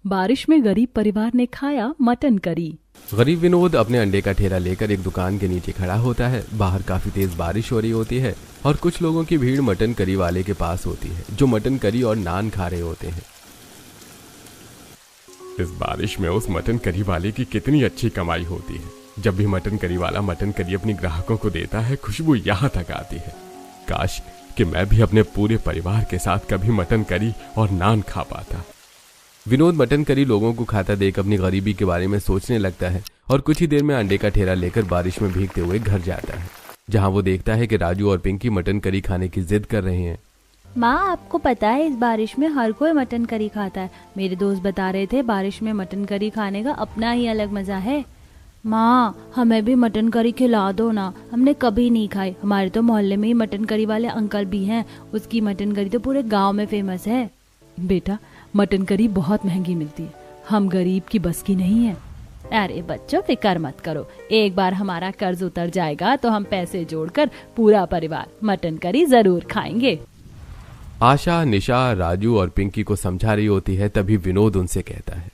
बारिश में गरीब परिवार ने खाया मटन करी। गरीब विनोद अपने अंडे का ठेला लेकर एक दुकान के नीचे खड़ा होता है। बाहर काफी तेज बारिश हो रही होती है और कुछ लोगों की भीड़ मटन करी वाले के पास होती है, जो मटन करी और नान खा रहे होते हैं। इस बारिश में उस मटन करी वाले की कितनी अच्छी कमाई होती है। जब भी मटन करी वाला मटन करी अपनी ग्राहकों को देता है, खुशबू यहाँ तक आती है। काश कि मैं भी अपने पूरे परिवार के साथ कभी मटन करी और नान खा पाता। विनोद मटन करी लोगों को खाता देख अपनी गरीबी के बारे में सोचने लगता है और कुछ ही देर में अंडे का ठेला लेकर बारिश में भीगते हुए घर जाता है, जहां वो देखता है कि राजू और पिंकी मटन करी खाने की जिद कर रहे हैं। माँ, आपको पता है इस बारिश में हर कोई मटन करी खाता है। मेरे दोस्त बता रहे थे बारिश में मटन करी खाने का अपना ही अलग मजा है। माँ, हमें भी मटन करी खिला दो ना, हमने कभी नहीं खाई। हमारे तो मोहल्ले में ही मटन करी वाले अंकल भी हैं, उसकी मटन करी तो पूरे गांव में फेमस है। बेटा, मटन करी बहुत महंगी मिलती है, हम गरीब की बस की नहीं है। अरे बच्चों, फिक्र मत करो, एक बार हमारा कर्ज उतर जाएगा तो हम पैसे जोड़कर पूरा परिवार मटन करी जरूर खाएंगे। आशा, निशा, राजू और पिंकी को समझा रही होती है, तभी विनोद उनसे कहता है,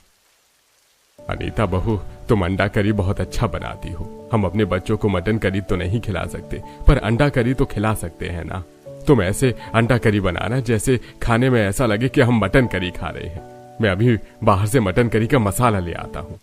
अनीता बहू, तुम अंडा करी बहुत अच्छा बनाती हो। हम अपने बच्चों को मटन करी तो नहीं खिला सकते, पर अंडा करी तो खिला सकते हैं ना। तुम ऐसे अंडा करी बनाना जैसे खाने में ऐसा लगे कि हम मटन करी खा रहे हैं। मैं अभी बाहर से मटन करी का मसाला ले आता हूँ।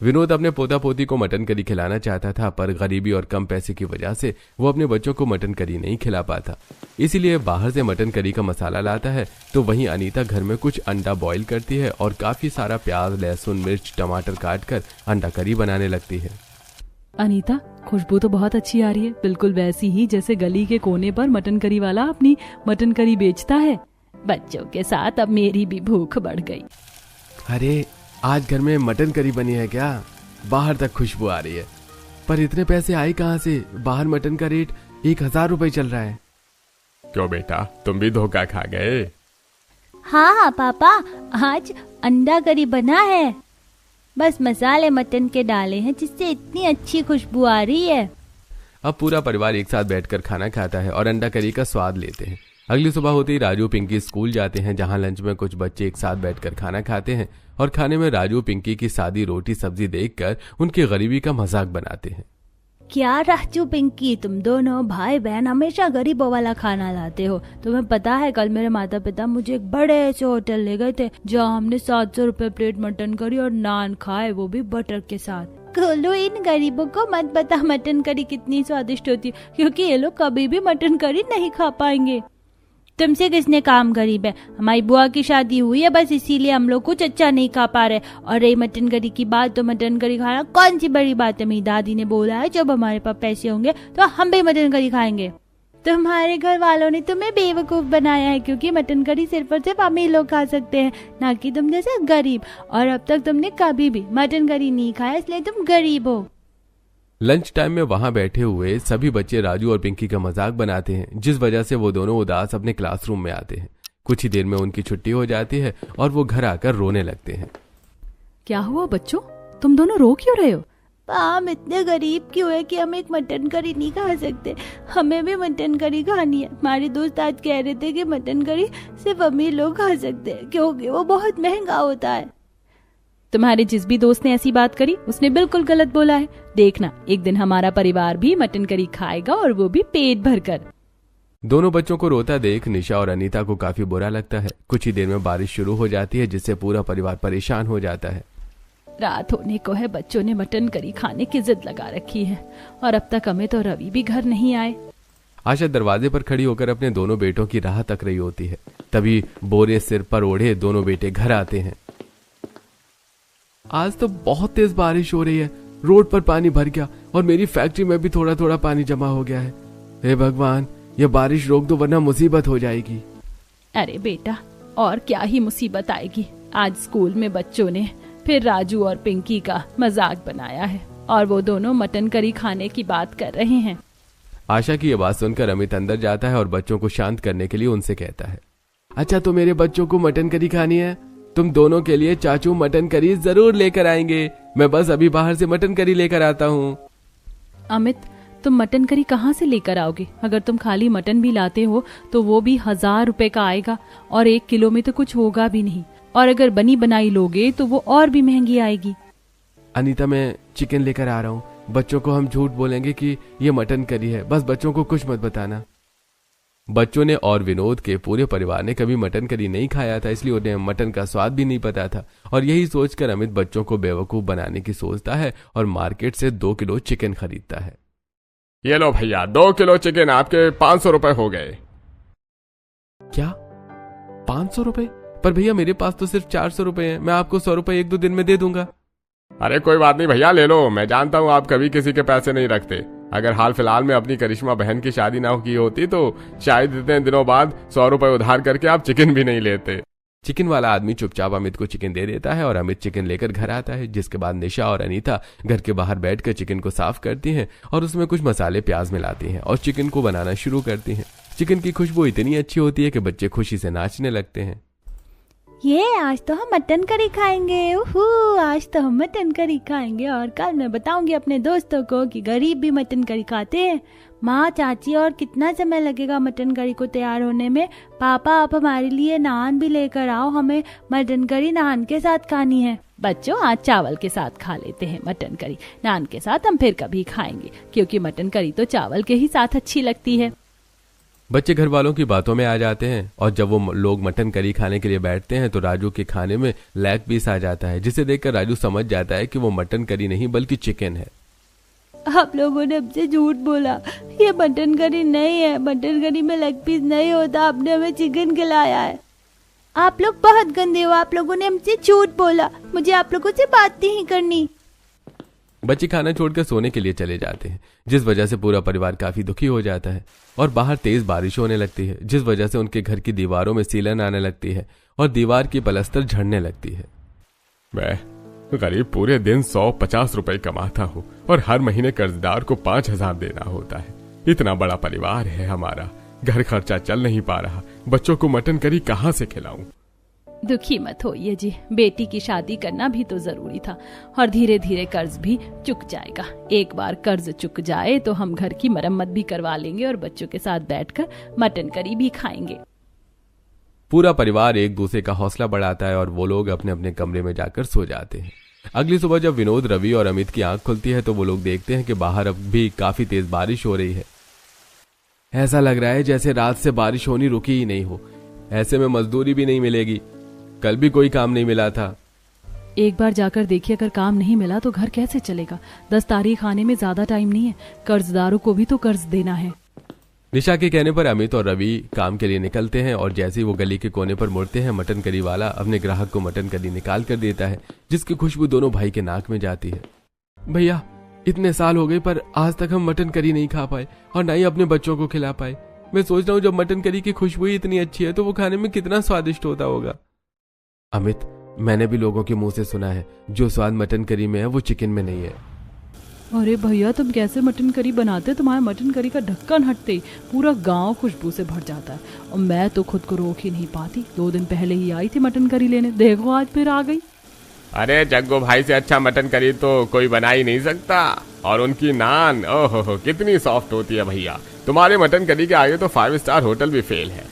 विनोद अपने पोता पोती को मटन करी खिलाना चाहता था, पर गरीबी और कम पैसे की वजह से वो अपने बच्चों को मटन करी नहीं खिला पाता। इसीलिए बाहर से मटन करी का मसाला लाता है, तो वहीं अनीता घर में कुछ अंडा बॉईल करती है और काफी सारा प्याज, लहसुन, मिर्च, टमाटर काट कर अंडा करी बनाने लगती है। अनीता, खुशबू तो बहुत अच्छी आ रही है, बिल्कुल वैसी ही जैसे गली के कोने पर मटन करी वाला अपनी मटन करी बेचता है। बच्चों के साथ अब मेरी भी भूख बढ़ गई। अरे, आज घर में मटन करी बनी है क्या? बाहर तक खुशबू आ रही है। पर इतने पैसे आए कहाँ से? बाहर मटन का रेट 1000 रुपए चल रहा है। क्यों बेटा, तुम भी धोखा खा गए? हाँ पापा, आज अंडा करी बना है, बस मसाले मटन के डाले हैं जिससे इतनी अच्छी खुशबू आ रही है। अब पूरा परिवार एक साथ बैठकर खाना खाता है और अंडा करी का स्वाद लेते हैं। अगली सुबह होते ही राजू पिंकी स्कूल जाते हैं, जहां लंच में कुछ बच्चे एक साथ बैठकर खाना खाते हैं और खाने में राजू पिंकी की सादी रोटी सब्जी देखकर उनकी गरीबी का मजाक बनाते हैं। क्या राजू पिंकी, तुम दोनों भाई बहन हमेशा गरीबों वाला खाना लाते हो। तुम्हें पता है कल मेरे माता पिता मुझे एक बड़े से होटल ले गए थे, जहाँ हमने 700 रुपए प्लेट मटन करी और नान खाए, वो भी बटर के साथ। गोलू, इन गरीबों को मत बता मटन करी कितनी स्वादिष्ट होती है, क्योंकि ये लोग कभी भी मटन करी नहीं खा पाएंगे। तुमसे किसने काम गरीब है? हमारी बुआ की शादी हुई है, बस इसीलिए हम लोग कुछ अच्छा नहीं खा पा रहे। और रही मटन करी की बात, तो मटन करी खाना कौन सी बड़ी बात है। मेरी दादी ने बोला है जब हमारे पास पैसे होंगे तो हम भी मटन करी खाएंगे। तुम्हारे घर वालों ने तुम्हें बेवकूफ बनाया है, क्योंकि मटन करी सिर्फ और सिर्फ अमीर लोग खा सकते हैं, ना कि तुम जैसे गरीब। और अब तक तुमने कभी भी मटन करी नहीं खाया, इसलिए तुम गरीब हो। लंच टाइम में वहां बैठे हुए सभी बच्चे राजू और पिंकी का मजाक बनाते हैं, जिस वजह से वो दोनों उदास अपने क्लासरूम में आते हैं। कुछ ही देर में उनकी छुट्टी हो जाती है और वो घर आकर रोने लगते हैं। क्या हुआ बच्चों, तुम दोनों रो क्यों रहे हो? हम इतने गरीब क्यों है कि हम एक मटन करी नहीं खा सकते। हमें भी मटन करी खानी है। हमारे दोस्त आज कह रहे थे कि मटन करी सिर्फ अमीर लोग खा सकते हैं, क्योंकि वो बहुत महंगा होता है। तुम्हारे जिस भी दोस्त ने ऐसी बात करी, उसने बिल्कुल गलत बोला है। देखना, एक दिन हमारा परिवार भी मटन करी खाएगा, और वो भी पेट भरकर। दोनों बच्चों को रोता देख निशा और अनीता को काफी बुरा लगता है। कुछ ही देर में बारिश शुरू हो जाती है, जिससे पूरा परिवार परेशान हो जाता है। रात होने को है, बच्चों ने मटन करी खाने की जिद लगा रखी है, और अब तक अमित और रवि भी घर नहीं आए। आशा दरवाजे पर खड़ी होकर अपने दोनों बेटों की राह तक रही होती है। तभी बोरे सिर पर ओढ़े दोनों बेटे घर आते हैं। आज तो बहुत तेज बारिश हो रही है, रोड पर पानी भर गया और मेरी फैक्ट्री में भी थोड़ा थोड़ा पानी जमा हो गया है। हे भगवान, ये बारिश रोक दो वरना मुसीबत हो जाएगी। अरे बेटा, और क्या ही मुसीबत आएगी। आज स्कूल में बच्चों ने फिर राजू और पिंकी का मजाक बनाया है, और वो दोनों मटन करी खाने की बात कर रहे हैं। आशा की ये बात सुनकर अमित अंदर जाता है और बच्चों को शांत करने के लिए उनसे कहता है, अच्छा तो मेरे बच्चों को मटन करी खानी है, तुम दोनों के लिए चाचू मटन करी जरूर लेकर आएंगे। मैं बस अभी बाहर से मटन करी लेकर आता हूँ। अमित, तुम मटन करी कहाँ से लेकर आओगे? अगर तुम खाली मटन भी लाते हो तो वो भी 1000 रुपए का आएगा, और 1 किलो में तो कुछ होगा भी नहीं। और अगर बनी बनाई लोगे तो वो और भी महंगी आएगी। अनीता, मैं चिकन लेकर आ रहा हूँ। बच्चों को हम झूठ बोलेंगे कि ये मटन करी है, बस बच्चों को कुछ मत बताना। बच्चों ने और विनोद के पूरे परिवार ने कभी मटन करी नहीं खाया था, इसलिए उन्हें मटन का स्वाद भी नहीं पता था। और यही सोचकर अमित बच्चों को बेवकूफ बनाने की सोचता है और मार्केट से 2 किलो चिकन खरीदता है। ये लो भैया, 2 किलो चिकन आपके 500 रुपए हो गए। क्या 500 रुपए? पर भैया मेरे पास तो सिर्फ 400 रुपए हैं, मैं आपको 100 रुपए 1-2 दिन में दे दूंगा। अरे कोई बात नहीं भैया, ले लो। मैं जानता हूँ आप कभी किसी के पैसे नहीं रखते। अगर हाल फिलहाल में अपनी करिश्मा बहन की शादी ना की होती तो शायद इतने दिनों बाद 100 रुपए उधार करके आप चिकन भी नहीं लेते। चिकन वाला आदमी चुपचाप अमित को चिकन दे देता है और अमित चिकन लेकर घर आता है, जिसके बाद निशा और अनीता घर के बाहर बैठकर चिकन को साफ करती हैं और उसमें कुछ मसाले प्याज मिलाती हैं और चिकन को बनाना शुरू करती हैं। चिकन की खुशबू इतनी अच्छी होती है कि बच्चे खुशी से नाचने लगते हैं। ये आज तो हम मटन करी खाएंगे, आज तो हम मटन करी खाएंगे और कल मैं बताऊंगी अपने दोस्तों को कि गरीब भी मटन करी खाते हैं। माँ, चाची, और कितना समय लगेगा मटन करी को तैयार होने में? पापा, आप हमारे लिए नान भी लेकर आओ, हमें मटन करी नान के साथ खानी है। बच्चों, आज चावल के साथ खा लेते हैं मटन करी, नान के साथ हम फिर कभी खाएंगे, क्योंकि मटन करी तो चावल के ही साथ अच्छी लगती है। बच्चे घर वालों की बातों में आ जाते हैं और जब वो लोग मटन करी खाने के लिए बैठते हैं तो राजू के खाने में लेग पीस आ जाता है, जिसे देखकर राजू समझ जाता है कि वो मटन करी नहीं बल्कि चिकन है। आप लोगों ने हमसे झूठ बोला, ये मटन करी नहीं है, मटन करी में लेग पीस नहीं होता, आपने हमें चिकन खिलाया है। आप लोग बहुत गंदे हो, आप लोगों ने हमसे झूठ बोला, मुझे आप लोगों से बात नहीं करनी। बच्चे खाना छोड़कर सोने के लिए चले जाते हैं, जिस वजह से पूरा परिवार काफी दुखी हो जाता है और बाहर तेज बारिश होने लगती है, जिस वजह से उनके घर की दीवारों में सीलन आने लगती है और दीवार की पलस्तर झड़ने लगती है। मैं गरीब पूरे दिन 150 रुपए कमाता हूँ और हर महीने कर्जदार को 5000 देना होता है। इतना बड़ा परिवार है हमारा, घर खर्चा चल नहीं पा रहा, बच्चों को मटन करी कहाँ से खिलाऊं? दुखी मत होइए जी, बेटी की शादी करना भी तो जरूरी था और धीरे धीरे कर्ज भी चुक जाएगा। एक बार कर्ज चुक जाए तो हम घर की मरम्मत भी करवा लेंगे और बच्चों के साथ बैठकर मटन करी भी खाएंगे। पूरा परिवार एक दूसरे का हौसला बढ़ाता है और वो लोग अपने अपने कमरे में जाकर सो जाते हैं। अगली सुबह जब विनोद, रवि और अमित की आंख खुलती है तो वो लोग देखते हैं कि बाहर अब भी काफी तेज बारिश हो रही है। ऐसा लग रहा है जैसे रात से बारिश होनी रुकी ही नहीं हो। ऐसे में मजदूरी भी नहीं मिलेगी, कल भी कोई काम नहीं मिला था। एक बार जाकर देखिए, अगर काम नहीं मिला तो घर कैसे चलेगा? 10 तारीख आने में ज्यादा टाइम नहीं है, कर्जदारों को भी तो कर्ज देना है। निशा के कहने पर अमित और रवि काम के लिए निकलते हैं और जैसे ही वो गली के कोने पर मुड़ते हैं, मटन करी वाला अपने ग्राहक को मटन करी निकाल कर देता है, जिसकी खुशबू दोनों भाई के नाक में जाती है। भैया, इतने साल हो गए पर आज तक हम मटन करी नहीं खा पाए और ना ही अपने बच्चों को खिला पाए। मैं सोच रहा हूँ जब मटन करी की खुशबू ही इतनी अच्छी है तो वो खाने में कितना स्वादिष्ट होता होगा। अमित, मैंने भी लोगों के मुंह से सुना है जो स्वाद मटन करी में है वो चिकन में नहीं है। अरे भैया, तुम कैसे मटन करी बनाते? तुम्हारे मटन करी का ढक्कन हटते ही पूरा गांव खुशबू से भर जाता है और मैं तो खुद को रोक ही नहीं पाती। 2 दिन पहले ही आई थी मटन करी लेने, देखो आज फिर आ गई। अरे जग्गू भाई से अच्छा मटन करी तो कोई बना ही नहीं सकता। और उनकी नान, ओहो कितनी सॉफ्ट होती है भैया। तुम्हारे मटन करी के आगे तो 5 स्टार होटल भी फेल है।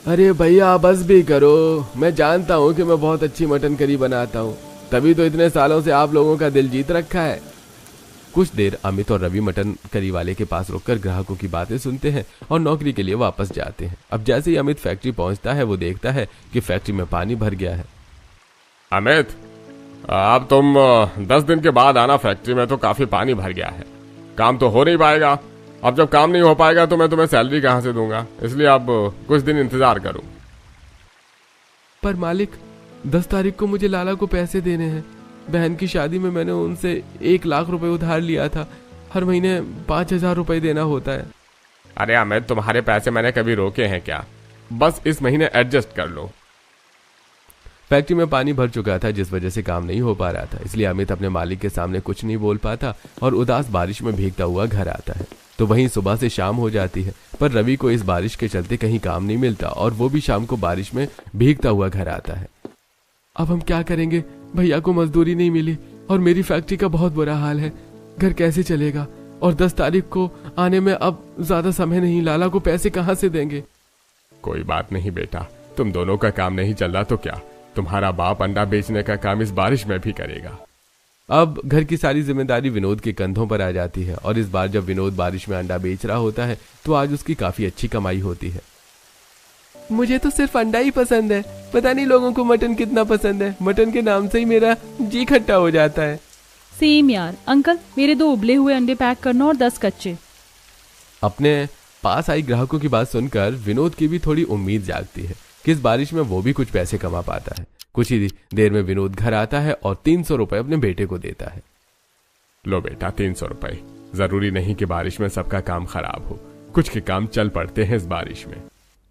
अरे भैया बस भी करो, मैं जानता हूँ कि मैं बहुत अच्छी मटन करी बनाता हूँ, तभी तो इतने सालों से आप लोगों का दिल जीत रखा है। कुछ देर अमित और रवि मटन करी वाले के पास रुककर ग्राहकों की बातें सुनते हैं और नौकरी के लिए वापस जाते हैं। अब जैसे ही अमित फैक्ट्री पहुंचता है वो देखता है कि फैक्ट्री में पानी भर गया है। अमित, अब तुम 10 दिन के बाद आना फैक्ट्री में, तो काफी पानी भर गया है, काम तो हो नहीं पाएगा। अब जब काम नहीं हो पाएगा तो मैं तुम्हें सैलरी कहां से दूंगा, इसलिए अब कुछ दिन इंतजार करो। पर मालिक, 10 तारीख को मुझे लाला को पैसे देने हैं। बहन की शादी में मैंने उनसे 1 लाख रुपए उधार लिया था, हर महीने 5000 रुपए देना होता है। अरे अमित, तुम्हारे पैसे मैंने कभी रोके हैं क्या? बस इस महीने एडजस्ट कर लो। फैक्ट्री में पानी भर चुका था, जिस वजह से काम नहीं हो पा रहा था, इसलिए अमित अपने मालिक के सामने कुछ नहीं बोल पाता और उदास बारिश में भीगता हुआ घर आता है। तो वहीं सुबह से शाम हो जाती है, पर रवि को इस बारिश के चलते कहीं काम नहीं मिलता और वो भी शाम को बारिश में भीगता हुआ घर आता है। अब हम क्या करेंगे? भैया को मजदूरी नहीं मिली और मेरी फैक्ट्री का बहुत बुरा हाल है, घर कैसे चलेगा? और 10 तारीख को आने में अब ज्यादा समय नहीं, लाला को पैसे कहाँ से देंगे? कोई बात नहीं बेटा, तुम दोनों का काम नहीं चल रहा तो क्या, तुम्हारा बाप अंडा बेचने का काम इस बारिश में भी करेगा। अब घर की सारी जिम्मेदारी विनोद के कंधों पर आ जाती है और इस बार जब विनोद बारिश में अंडा बेच रहा होता है तो आज उसकी काफी अच्छी कमाई होती है। मुझे तो सिर्फ अंडा ही पसंद है, पता नहीं लोगों को मटन कितना पसंद है। मटन के नाम से ही मेरा जी खट्टा हो जाता है। सेम यार। अंकल मेरे 2 उबले हुए अंडे पैक करना और 10 कच्चे। अपने पास आई ग्राहकों की बात सुनकर विनोद की भी थोड़ी उम्मीद जागती है कि इस बारिश में वो भी कुछ पैसे कमा पाता है। कुछ ही देर में विनोद घर आता है और 300 रुपए अपने बेटे को देता है। लो बेटा 300 रुपए। जरूरी नहीं कि बारिश में सबका काम खराब हो, कुछ के काम चल पड़ते हैं इस बारिश में।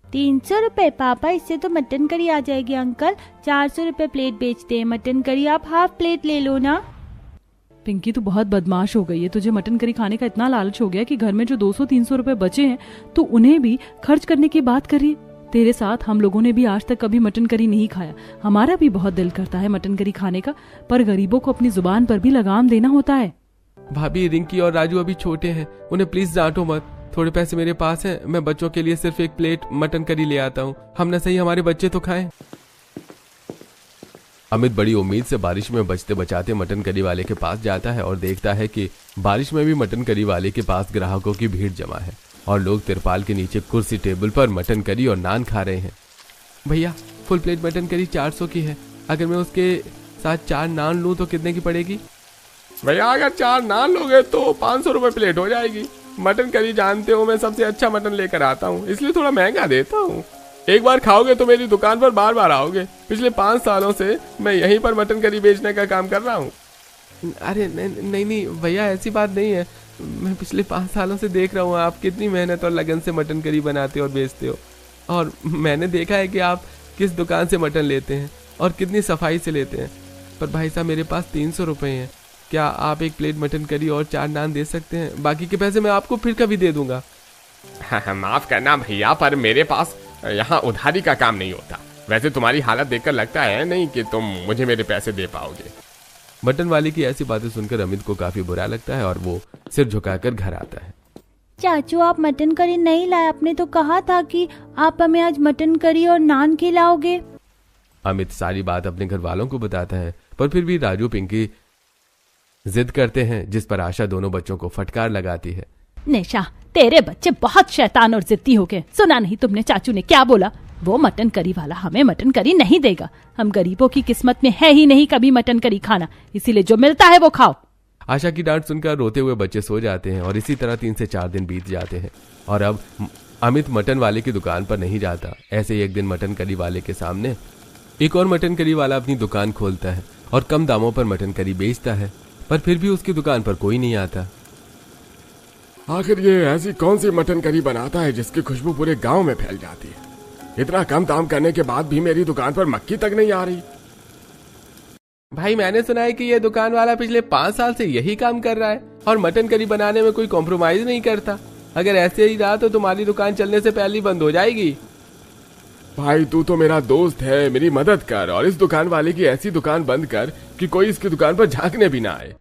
300 रुपए पापा, इससे तो मटन करी आ जाएगी अंकल। 400 रुपए प्लेट बेचते हैं मटन करी, आप हाफ प्लेट ले लो ना। पिंकी तू बहुत बदमाश हो गई है। तुझे मटन करी खाने का इतना लालच हो गया कि घर में जो 200-300 रुपए बचे हैं तो उन्हें भी खर्च करने की बात कर रही है। तेरे साथ हम लोगों ने भी आज तक कभी मटन करी नहीं खाया। हमारा भी बहुत दिल करता है मटन करी खाने का, पर गरीबों को अपनी जुबान पर भी लगाम देना होता है। भाभी, रिंकी और राजू अभी छोटे हैं, उन्हें प्लीज डांटो मत। थोड़े पैसे मेरे पास हैं, मैं बच्चों के लिए सिर्फ 1 प्लेट मटन करी ले आता हूँ। हम न सही हमारे बच्चे तो खाएं। अमित बड़ी उम्मीद से बारिश में बचते बचाते मटन करी वाले के पास जाता है और देखता है कि बारिश में भी मटन करी वाले के पास ग्राहकों की भीड़ जमा है और लोग तिरपाल के नीचे कुर्सी टेबल पर मटन करी और नान खा रहे हैं। भैया, फुल प्लेट मटन करी 400 की है, अगर मैं उसके साथ 4 नान लूं तो कितने की पड़ेगी? भैया अगर 4 नान लोगे तो 500 रुपए प्लेट हो जाएगी। मटन करी जानते हो मैं सबसे अच्छा मटन लेकर आता हूँ, इसलिए थोड़ा महंगा देता हूँ। एक बार खाओगे तो मेरी दुकान पर बार बार आओगे। पिछले 5 सालों से मैं यहीं पर मटन करी बेचने का काम कर रहा हूँ। अरे नहीं भैया, ऐसी बात नहीं है। मैं पिछले 5 सालों से देख रहा हूँ आप कितनी मेहनत और लगन से मटन करी बनाते और बेचते हो, और मैंने देखा है कि आप किस दुकान से मटन लेते हैं और कितनी सफाई से लेते हैं। पर भाई साहब, मेरे पास 300 रुपए हैं, क्या आप 1 प्लेट मटन करी और 4 नान दे सकते हैं? बाकी के पैसे मैं आपको फिर कभी दे दूंगा। माफ करना भैया, पर मेरे पास यहाँ उधारी का काम नहीं होता। वैसे तुम्हारी हालत देखकर लगता है नहीं कि तुम मुझे मेरे पैसे दे पाओगे। मटन वाले की ऐसी बातें सुनकर अमित को काफी बुरा लगता है और वो सिर झुकाकर घर आता है। चाचू, आप मटन करी नहीं लाए, आपने तो कहा था कि आप हमें आज मटन करी और नान खिलाओगे। अमित सारी बात अपने घर वालों को बताता है, पर फिर भी राजू पिंकी जिद करते हैं, जिस पर आशा दोनों बच्चों को फटकार लगाती है। निशा, तेरे बच्चे बहुत शैतान और जिद्दी हो गए। सुना नहीं तुमने चाचू ने क्या बोला? वो मटन करी वाला हमें मटन करी नहीं देगा। हम गरीबों की किस्मत में है ही नहीं कभी मटन करी खाना, इसीलिए जो मिलता है वो खाओ। आशा की डांट सुनकर रोते हुए बच्चे सो जाते हैं और इसी तरह 3 से 4 दिन बीत जाते हैं और अब अमित मटन वाले की दुकान पर नहीं जाता। ऐसे ही एक दिन मटन करी वाले के सामने एक और मटन करी वाला अपनी दुकान खोलता है और कम दामों पर मटन करी बेचता है, पर फिर भी उसकी दुकान पर कोई नहीं आता। आखिर ये ऐसी कौन सी मटन करी बनाता है जिसकी खुशबू पूरे गांव में फैल जाती है? इतना कम दाम करने के बाद भी मेरी दुकान पर मक्खी तक नहीं आ रही। भाई, मैंने सुना है कि ये दुकान वाला पिछले 5 साल से यही काम कर रहा है और मटन करी बनाने में कोई कॉम्प्रोमाइज नहीं करता। अगर ऐसे ही रहा तो तुम्हारी दुकान चलने से पहले ही बंद हो जाएगी। भाई तू तो मेरा दोस्त है, मेरी मदद कर और इस दुकान वाले की ऐसी दुकान बंद कर कि कोई इसकी दुकान पर झांकने भी ना आए।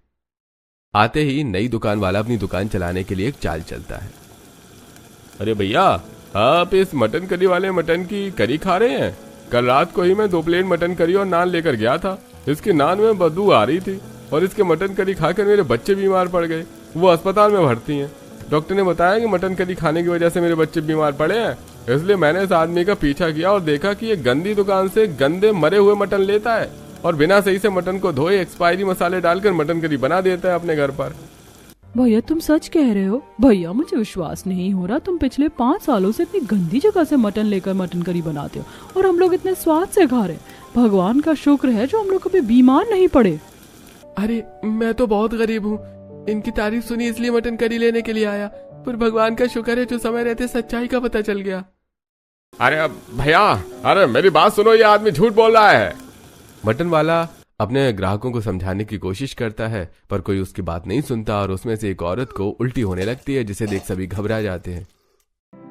आते ही नई दुकान वाला अपनी दुकान चलाने के लिए एक चाल चलता है। अरे भैया, आप इस मटन करी वाले मटन की करी खा रहे हैं? कल रात को ही मैं 2 प्लेट मटन करी और नान लेकर गया था। इसके नान में बदबू आ रही थी और इसके मटन करी खाकर मेरे बच्चे बीमार पड़ गए। वो अस्पताल में भर्ती हैं। डॉक्टर ने बताया कि मटन करी खाने की वजह से मेरे बच्चे बीमार पड़े हैं। इसलिए मैंने इस आदमी का पीछा किया और देखा कि ये गंदी दुकान से गंदे मरे हुए मटन लेता है और बिना सही से मटन को धोए एक्सपायरी मसाले डालकर मटन करी बना देता है अपने घर पर। भैया, तुम सच कह रहे हो? भैया, मुझे विश्वास नहीं हो रहा। तुम पिछले 5 सालों से इतनी गंदी जगह से मटन लेकर मटन करी बनाते हो और हम लोग इतने स्वाद से खा रहे हैं। भगवान का शुक्र है जो हम लोग कभी बीमार नहीं पड़े। अरे मैं तो बहुत गरीब हूँ, इनकी तारीफ सुनी इसलिए मटन करी लेने के लिए आया, पर भगवान का शुक्र है जो समय रहते सच्चाई का पता चल गया। अरे भैया, अरे मेरी बात सुनो, ये आदमी झूठ बोल रहा है। मटन वाला अपने ग्राहकों को समझाने की कोशिश करता है, पर कोई उसकी बात नहीं सुनता और उसमें से एक औरत को उल्टी होने लगती है, जिसे देख सभी घबरा जाते हैं।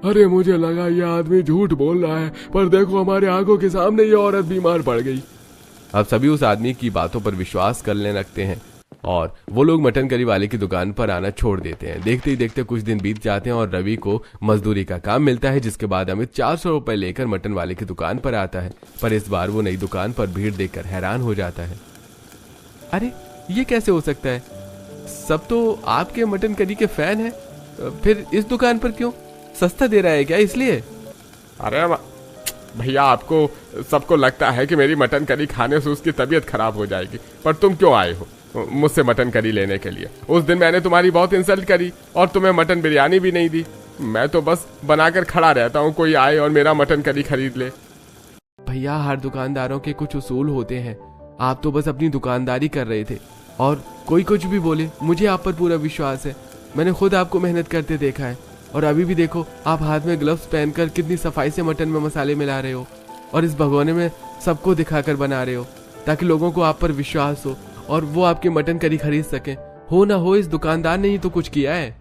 अरे मुझे लगा ये आदमी झूठ बोल रहा है, पर देखो हमारे आंखों के सामने ये औरत बीमार पड़ गई। अब सभी उस आदमी की बातों पर विश्वास करने लगते हैं और वो लोग मटन करी वाले की दुकान पर आना छोड़ देते हैं। देखते ही देखते कुछ दिन बीत जाते हैं और रवि को मजदूरी का काम मिलता है, जिसके बाद अमित 400 रुपए लेकर मटन वाले की दुकान पर आता है। पर इस बार वो नई दुकान पर भीड़ देखकर हैरान हो जाता है। अरे ये कैसे हो सकता है, सब तो आपके मटन करी के फैन हैं, फिर इस दुकान पर क्यों? सस्ता दे रहा है क्या इसलिए? अरे भैया, आपको सबको लगता है कि मेरी मटन करी खाने से उसकी तबीयत खराब हो जाएगी, पर तुम क्यों आए हो मुझसे मटन करी लेने के लिए? उस दिन मैंने तुम्हारी बहुत इंसल्ट करी और तुम्हें मटन बिरयानी भी नहीं दी। मैं तो बस बनाकर खड़ा रहता हूँ, कोई आए और मेरा मटन करी खरीद ले। भैया, हर दुकानदारों के कुछ उसूल होते हैं, आप तो बस अपनी दुकानदारी कर रहे थे और कोई कुछ भी बोले, मुझे आप पर पूरा विश्वास है। मैंने खुद आपको मेहनत करते देखा है और अभी भी देखो, आप हाथ में ग्लव्स पहनकर कितनी सफाई से मटन में मसाले मिला रहे हो और इस भगोने में सबको दिखाकर बना रहे हो, ताकि लोगों को आप पर विश्वास हो और वो आपकी मटन करी खरीद सके। हो ना हो, इस दुकानदार ने ही तो कुछ किया है।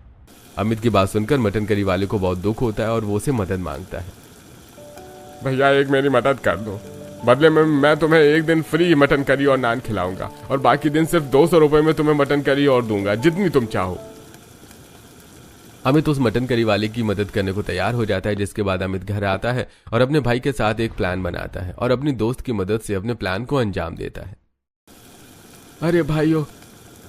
अमित की बात सुनकर मटन करी वाले को बहुत दुख होता है और वो उसे मदद मांगता है। भैया, एक मेरी मदद कर दो, बदले में मैं तुम्हें एक दिन फ्री मटन करी और नान खिलाऊंगा और बाकी दिन सिर्फ 200 रुपए में तुम्हें मटन करी और दूंगा, जितनी तुम चाहो। अमित उस मटन करी वाले की मदद करने को तैयार हो जाता है, जिसके बाद अमित घर आता है और अपने भाई के साथ एक प्लान बनाता है और अपनी दोस्त की मदद से अपने प्लान को अंजाम देता है। अरे भाइयों,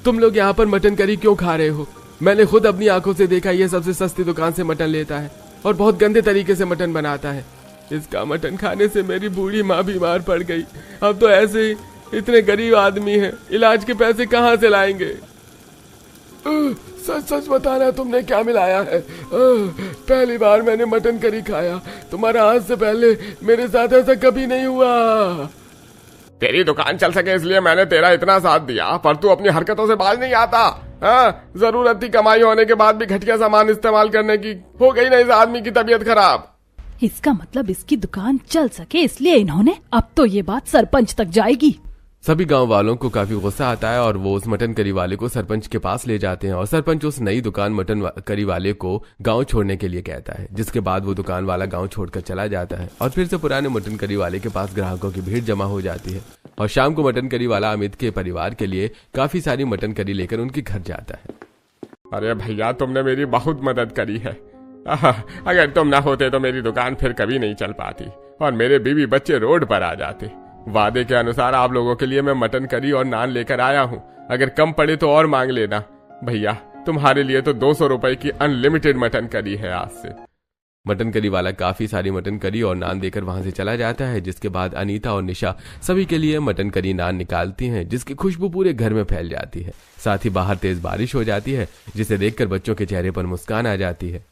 तुम लोग यहाँ पर मटन करी क्यों खा रहे हो? मैंने खुद अपनी आंखों से देखा, ये सबसे सस्ती दुकान से मटन लेता है और बहुत गंदे तरीके से मटन बनाता है। इसका मटन खाने से मेरी बूढ़ी माँ बीमार पड़ गई। अब तो ऐसे ही इतने गरीब आदमी हैं, इलाज के पैसे कहाँ से लाएंगे? सच सच बताना, तुमने क्या मिलाया है? पहली बार मैंने मटन करी खाया, तुम्हारा आज से पहले मेरे साथ ऐसा कभी नहीं हुआ। तेरी दुकान चल सके इसलिए मैंने तेरा इतना साथ दिया, पर तू अपनी हरकतों से बाज नहीं आता। हाँ, जरूरत थी कमाई होने के बाद भी घटिया सामान इस्तेमाल करने की। हो गई ना इस आदमी की तबीयत खराब। इसका मतलब इसकी दुकान चल सके इसलिए इन्होंने, अब तो ये बात सरपंच तक जाएगी। सभी गांव वालों को काफी गुस्सा आता है और वो उस मटन करी वाले को सरपंच के पास ले जाते हैं और सरपंच उस नई दुकान मटन करी वाले को गांव छोड़ने के लिए कहता है, जिसके बाद वो दुकान वाला गांव छोड़कर चला जाता है और फिर से पुराने मटन करी वाले के पास ग्राहकों की भीड़ जमा हो जाती है और शाम को मटन करी वाला अमित के परिवार के लिए काफी सारी मटन करी लेकर उनके घर जाता है। अरे भैया, तुमने मेरी बहुत मदद करी है। अगर तुम ना होते तो मेरी दुकान फिर कभी नहीं चल पाती और मेरे बीवी बच्चे रोड पर आ जाते। वादे के अनुसार आप लोगों के लिए मैं मटन करी और नान लेकर आया हूँ, अगर कम पड़े तो और मांग लेना। भैया, तुम्हारे लिए तो 200 रुपए की अनलिमिटेड मटन करी है आज से। मटन करी वाला काफी सारी मटन करी और नान देकर वहां से चला जाता है, जिसके बाद अनीता और निशा सभी के लिए मटन करी नान निकालती हैं, जिसकी खुशबू पूरे घर में फैल जाती है। साथ ही बाहर तेज बारिश हो जाती है, जिसे देखकर बच्चों के चेहरे पर मुस्कान आ जाती है।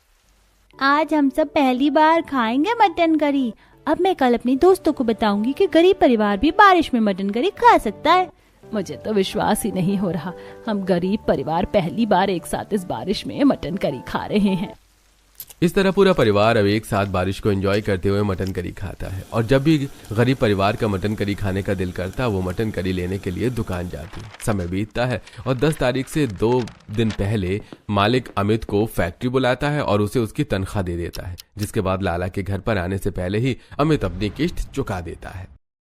आज हम सब पहली बार खाएंगे मटन करी। अब मैं कल अपनी दोस्तों को बताऊंगी कि गरीब परिवार भी बारिश में मटन करी खा सकता है। मुझे तो विश्वास ही नहीं हो रहा, हम गरीब परिवार पहली बार एक साथ इस बारिश में मटन करी खा रहे हैं। इस तरह पूरा परिवार अब एक साथ बारिश को एंजॉय करते हुए मटन करी खाता है और जब भी गरीब परिवार का मटन करी खाने का दिल करता वो मटन करी लेने के लिए दुकान जाती। समय बीतता है और 10 तारीख से 2 दिन पहले मालिक अमित को फैक्ट्री बुलाता है और उसे उसकी तनख्वाह दे देता है, जिसके बाद लाला के घर पर आने से पहले ही अमित अपनी किस्त चुका देता है।